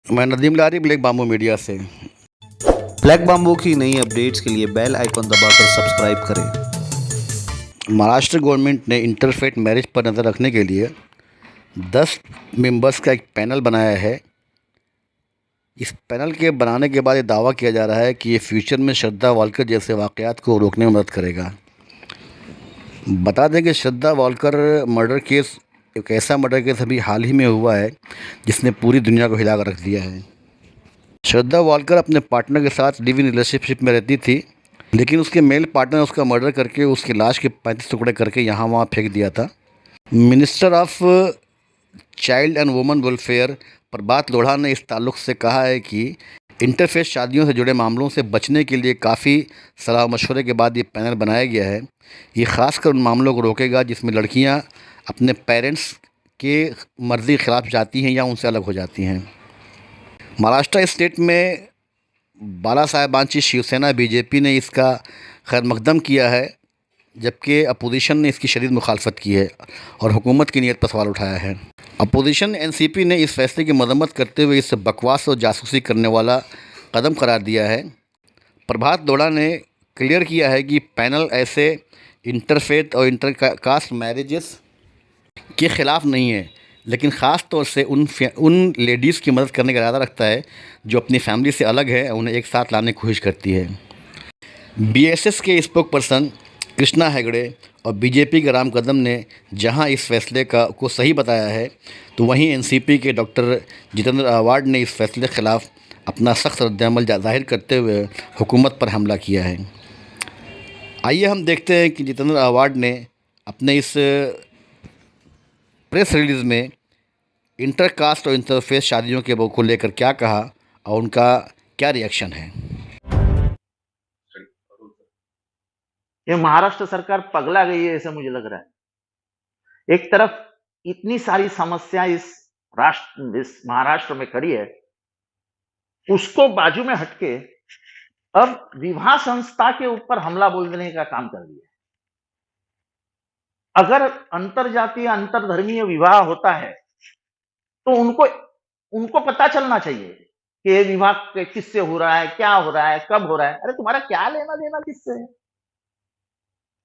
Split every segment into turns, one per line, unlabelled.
मैं नदीम लारी black bamboo media से।
Black bamboo की नई अपडेट्स के लिए बेल आइकॉन दबाकर सब्सक्राइब करें।
महाराष्ट्र गवर्नमेंट ने इंटरफेथ मैरिज पर नज़र रखने के लिए 10 मेंबर्स का एक पैनल बनाया है। इस पैनल के बनाने के बाद ये दावा किया जा रहा है कि ये फ्यूचर में श्रद्धा वालकर जैसे वाक़यात को रोकने में मदद करेगा। बता दें कि श्रद्धा वालकर मर्डर केस एक ऐसा मर्डर केस अभी हाल ही में हुआ है जिसने पूरी दुनिया को हिला कर रख दिया है। श्रद्धा वालकर अपने पार्टनर के साथ लिव इन रिलेशनशिप में रहती थी, लेकिन उसके मेल पार्टनर ने उसका मर्डर करके उसकी लाश के 35 टुकड़े करके यहाँ वहाँ फेंक दिया था। Minister of child and women welfare Prabhat Lodha ने इस ताल्लुक़ से कहा है कि इंटरफेथ शादियों से जुड़े मामलों से बचने के लिए काफ़ी सलाह मशवरे के बाद ये पैनल बनाया गया है। ये ख़ासकर उन मामलों को रोकेगा जिसमें लड़कियाँ अपने पेरेंट्स के मर्ज़ी के ख़िलाफ़ जाती हैं या उनसे अलग हो जाती हैं। महाराष्ट्र स्टेट में बाला साहेबांची शिवसेना बीजेपी ने इसका खैर मकदम किया है, जबकि अपोजिशन ने इसकी शदीद मुखालफत की है और हुकूमत की नीयत पर सवाल उठाया है। अपोजिशन एनसीपी ने इस फैसले की मजम्मत करते हुए इसे बकवास और जासूसी करने वाला कदम करार दिया है। प्रभात लोढ़ा ने क्लियर किया है कि पैनल ऐसे इंटरफेथ और इंटरकास्ट मैरिजेस के ख़िलाफ़ नहीं है, लेकिन ख़ास तौर से उन लेडीज़ की मदद करने का इरादा रखता है जो अपनी फैमिली से अलग है, उन्हें एक साथ लाने की कोशिश करती है। बीएसएस के स्पोक पर्सन कृष्णा हेगड़े और बीजेपी के राम कदम ने जहां इस फैसले को सही बताया है, तो वहीं एनसीपी के डॉक्टर जितेंद्र आवाड ने इस फैसले के ख़िलाफ़ अपना सख्त रद्दअमल ज़ाहिर करते हुए हुकूमत पर हमला किया है। आइए हम देखते हैं कि जितेंद्र आवाड ने अपने इस प्रेस रिलीज़ में इंटरकास्ट और इंटरफेस शादियों के को लेकर क्या कहा और उनका क्या रिएक्शन है।
ये महाराष्ट्र सरकार पगला गई है ऐसा मुझे लग रहा है। एक तरफ इतनी सारी समस्या इस महाराष्ट्र में खड़ी है, उसको बाजू में हटके अब विवाह संस्था के ऊपर हमला बोलने का काम कर दिया। अगर अंतरजातीय अंतरधर्मीय विवाह होता है तो उनको उनको पता चलना चाहिए कि ये विवाह किससे हो रहा है, क्या हो रहा है, कब हो रहा है। अरे तुम्हारा क्या लेना देना किससे है?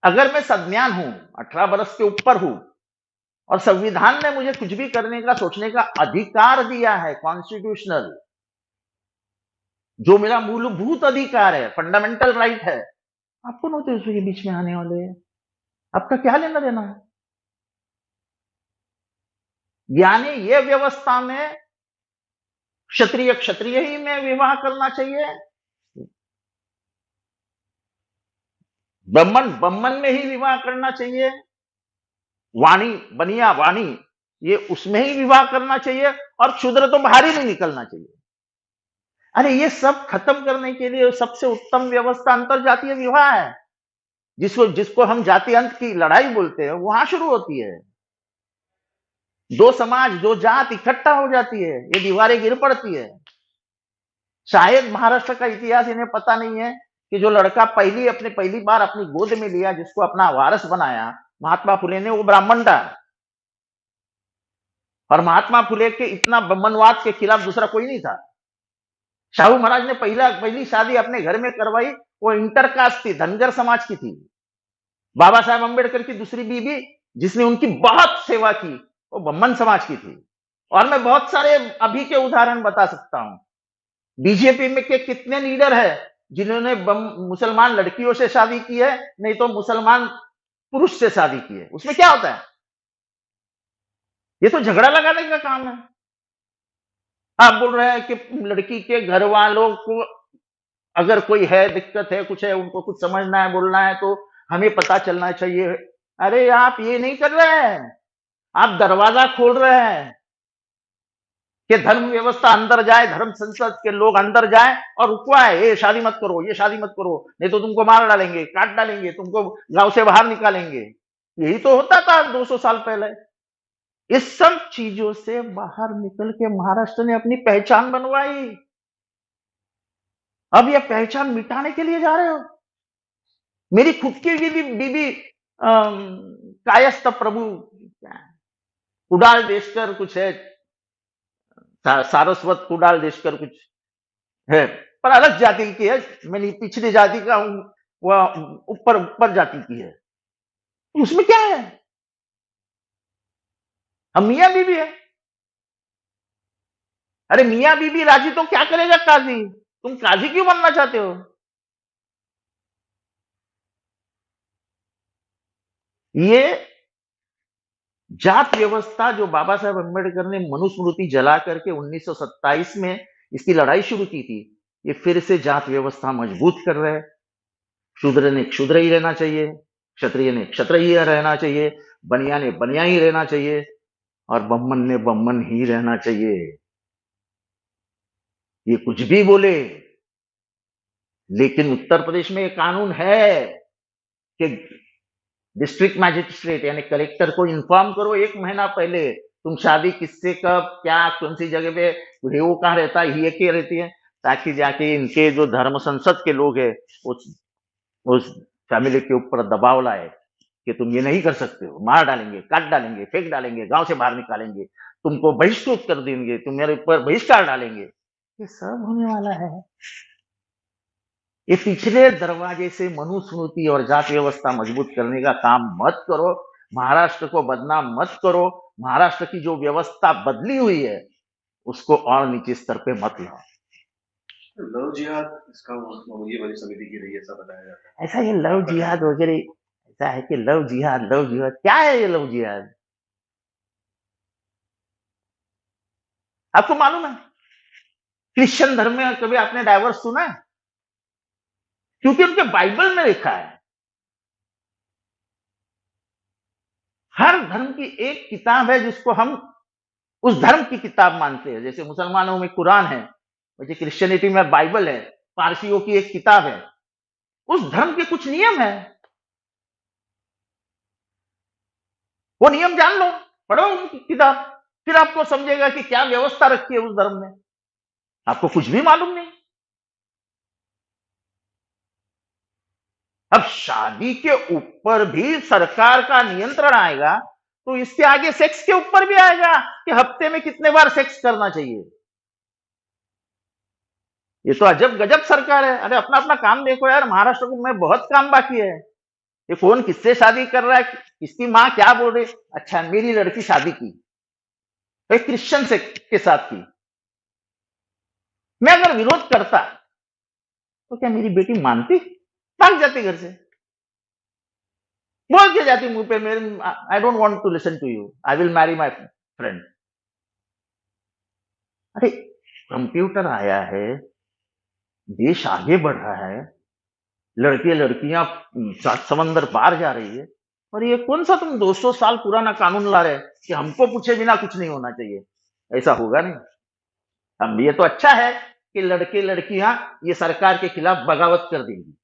अगर मैं सज्ञान हूं, 18 बरस के ऊपर हूं और संविधान ने मुझे कुछ भी करने का सोचने का अधिकार दिया है, कॉन्स्टिट्यूशनल, जो मेरा मूलभूत अधिकार है, फंडामेंटल राइट है, आपको नोटिस उसके बीच में आने वाले हैं? आपका क्या लेना देना है? यानी ये व्यवस्था में क्षत्रिय क्षत्रिय ही में विवाह करना चाहिए, ब्राह्मण ब्राह्मण में ही विवाह करना चाहिए, वाणी बनिया वाणी ये उसमें ही विवाह करना चाहिए और क्षुद्र तो बाहर ही नहीं निकलना चाहिए। अरे ये सब खत्म करने के लिए सबसे उत्तम व्यवस्था अंतरजातीय विवाह है, जिसको जिसको हम जाति अंत की लड़ाई बोलते हैं, वहां शुरू होती है। दो समाज, दो जात इकट्ठा हो जाती है, ये दीवारें गिर पड़ती है। शायद महाराष्ट्र का इतिहास इन्हें पता नहीं है कि जो लड़का पहली बार अपनी गोद में लिया, जिसको अपना वारस बनाया महात्मा फुले ने, वो ब्राह्मण था। और महात्मा फुले के इतना ब्राह्मणवाद के खिलाफ दूसरा कोई नहीं था। शाहू महाराज ने पहली शादी अपने घर में करवाई, वो इंटरकास्ट थी, धनगर समाज की थी। बाबा साहेब अम्बेडकर की दूसरी बीवी जिसने उनकी बहुत सेवा की, वो ब्राह्मण समाज की थी। और मैं बहुत सारे अभी के उदाहरण बता सकता हूं। बीजेपी में के कितने लीडर है जिन्होंने मुसलमान लड़कियों से शादी की है, नहीं तो मुसलमान पुरुष से शादी की है। उसमें क्या होता है? ये तो झगड़ा लगाने का काम है। आप बोल रहे हैं कि लड़की के घर वालों को अगर कोई है, दिक्कत है, कुछ है, उनको कुछ समझना है, बोलना है, तो हमें पता चलना चाहिए। अरे आप ये नहीं कर रहे हैं, आप दरवाजा खोल रहे हैं कि धर्म व्यवस्था अंदर जाए, धर्म संसद के लोग अंदर जाए और रुकवाए, ये शादी मत करो, ये शादी मत करो, नहीं तो तुमको मार डालेंगे, काट डालेंगे, तुमको गांव से बाहर निकालेंगे। यही तो होता था 200 साल पहले। इस सब चीजों से बाहर निकल के महाराष्ट्र ने अपनी पहचान बनवाई। अब यह पहचान मिटाने के लिए जा रहे हो? मेरी खुद की बीबी कायस्थ प्रभु, उड़ाल देशकर कुछ है, सारस्वत कुडाल देशकर कुछ है, पर अलग जाति की है। मैं पिछड़ी जाति का हूं, वह ऊपर ऊपर जाति की है। उसमें क्या है? हम मियां बीवी है। अरे मियां बीबी राजी तो क्या करेगा काजी? तुम काजी क्यों बनना चाहते हो? ये जात व्यवस्था जो बाबा साहेब अम्बेडकर ने मनुस्मृति जला करके 1927 में इसकी लड़ाई शुरू की थी, ये फिर से जात व्यवस्था मजबूत कर रहे हैं। शूद्र ने क्षुद्र ही रहना चाहिए, क्षत्रिय ने क्षत्रिय ही रहना चाहिए, बनिया ने बनिया ही रहना चाहिए, और ब्राह्मण ने ब्राह्मण ही रहना चाहिए। ये कुछ भी बोले, लेकिन उत्तर प्रदेश में ये कानून है कि डिस्ट्रिक्ट मैजिस्ट्रेट यानी कलेक्टर को इन्फॉर्म करो 1 महीना पहले, तुम शादी किससे, कब, क्या, कौन सी जगह पे, वो कहाँ रहता है, ये क्या रहती है, ताकि जाके इनके जो धर्म संसद के लोग हैं उस फैमिली के ऊपर दबाव लाए कि तुम ये नहीं कर सकते हो, मार डालेंगे, काट डालेंगे, फेंक डालेंगे, गांव से बाहर निकालेंगे, तुमको बहिष्कृत कर देंगे, तुम्हारे ऊपर बहिष्कार डालेंगे। ये सब होने वाला है। ये पिछले दरवाजे से मनुस्मृति और जाति व्यवस्था मजबूत करने का काम मत करो। महाराष्ट्र को बदनाम मत करो। महाराष्ट्र की जो व्यवस्था बदली हुई है उसको और नीचे स्तर पे मत लाओ।
लव जिहाद इसका ये वाली समिति की रही है, ऐसा बताया जाता है।
ऐसा ये लव जिहाद वगैरह, ऐसा है कि लव जिहाद क्या है? ये लव जिहाद आपको मालूम है? क्रिश्चियन धर्म में कभी आपने डाइवर्स सुना है? क्योंकि उनके बाइबल में लिखा है। हर धर्म की एक किताब है जिसको हम उस धर्म की किताब मानते हैं। जैसे मुसलमानों में कुरान है, वैसे क्रिश्चियनिटी में बाइबल है, पारसियों की एक किताब है। उस धर्म के कुछ नियम है, वो नियम जान लो, पढ़ो उनकी किताब, फिर आपको समझेगा कि क्या व्यवस्था रखी है उस धर्म में। आपको कुछ भी मालूम नहीं। अब शादी के ऊपर भी सरकार का नियंत्रण आएगा तो इसके आगे सेक्स के ऊपर भी आएगा कि हफ्ते में कितने बार सेक्स करना चाहिए। ये तो अजब गजब सरकार है। अरे अपना अपना काम देखो यार। महाराष्ट्र को में बहुत काम बाकी है। ये कौन किससे शादी कर रहा है, इसकी माँ क्या बोल रही, अच्छा मेरी लड़की शादी की एक क्रिश्चियन से के साथ की, मैं अगर विरोध करता तो क्या मेरी बेटी मानती? भाग जाती घर से, बोल के जाती मुंह पे, मेरे I don't want to listen to you, I will marry my friend. अरे कंप्यूटर आया है, देश आगे बढ़ रहा है, लड़के लड़कियां समंदर पार जा रही है, और ये कौन सा तुम 200 साल पुराना कानून ला रहे हैं कि हमको पूछे बिना कुछ नहीं होना चाहिए? ऐसा होगा नहीं। हम ये तो अच्छा है कि लड़के लड़कियां ये सरकार के खिलाफ बगावत कर देंगी।